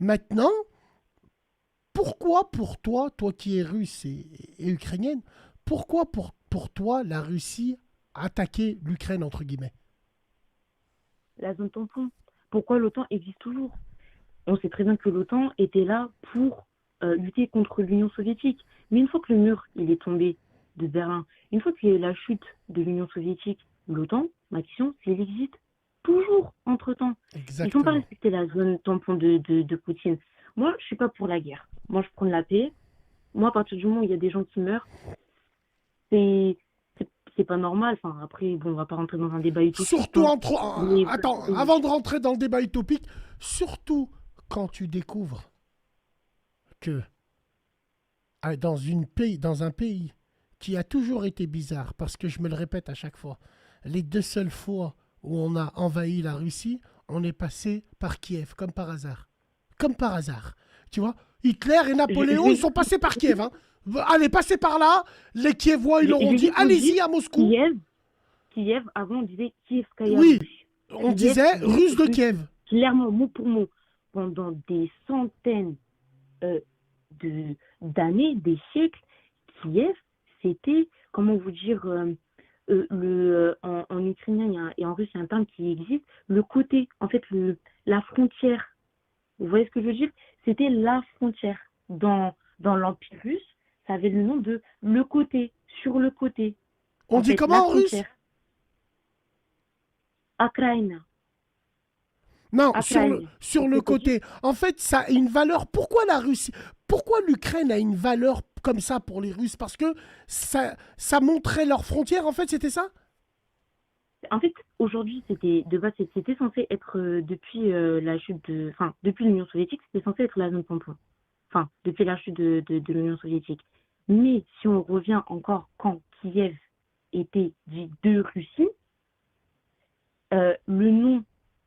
Maintenant, pourquoi pour toi, toi qui es russe et ukrainienne, pourquoi pour toi la Russie a attaqué l'Ukraine, entre guillemets? La zone tampon. Pourquoi l'OTAN existe toujours? On sait très bien que l'OTAN était là pour lutter contre l'Union soviétique. Mais une fois que le mur il est tombé de Berlin, une fois qu'il y a eu la chute de l'Union soviétique, l'OTAN, ma question, c'est elle existe toujours entre-temps. Ils n'ont pas Exactement. respecté la zone tampon de Poutine. Moi, je ne suis pas pour la guerre. Moi, je prône la paix. Moi, à partir du moment où il y a des gens qui meurent, c'est c'est pas normal. Enfin, après, bon, on va pas rentrer dans un débat utopique, Surtout hein. entre... Mais Attends, oui, avant de rentrer dans le débat utopique, surtout quand tu découvres que dans un pays qui a toujours été bizarre, parce que je me le répète à chaque fois, les deux seules fois où on a envahi la Russie, on est passé par Kiev, comme par hasard. Comme par hasard. Tu vois, Hitler et je Napoléon, ils vais, sont passés par Kiev. Hein. Allez, passez par là. Les Kievois, ils je leur ont vais dit, juste vous dire, allez-y à Moscou. Kiev, Kiev, avant on disait Kievskaya Oui, Russe. on Kiev, disait c'est russe de Russie. Kiev. Clairement, mot pour mot, pendant des centaines euh, d'années, des siècles, Kiev, c'était, comment vous dire, en ukrainien et en russe, il y a un terme qui existe, le côté, en fait, la frontière. Vous voyez ce que je veux dire? C'était la frontière. Dans l'Empire russe, ça avait le nom de le côté, sur le côté. On En dit fait, la comment en russe? frontière. Akraïna. Non, Akraïna. sur le C'est-à-dire, côté. En fait, ça a une valeur. Pourquoi la Russie, pourquoi l'Ukraine a une valeur comme ça pour les Russes? Parce que ça montrait leurs frontières, en fait, c'était ça? en fait, aujourd'hui, c'était de base, c'était censé être depuis la chute enfin, depuis l'Union soviétique, c'était censé être la zone tampon. Enfin, depuis la chute de l'Union soviétique. Mais si on revient encore quand Kiev était dit de Russie, le nom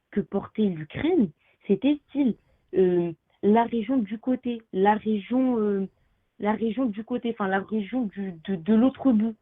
que portait l'Ukraine, c'était style euh, la région du côté, la région du côté, enfin la région de l'autre bout.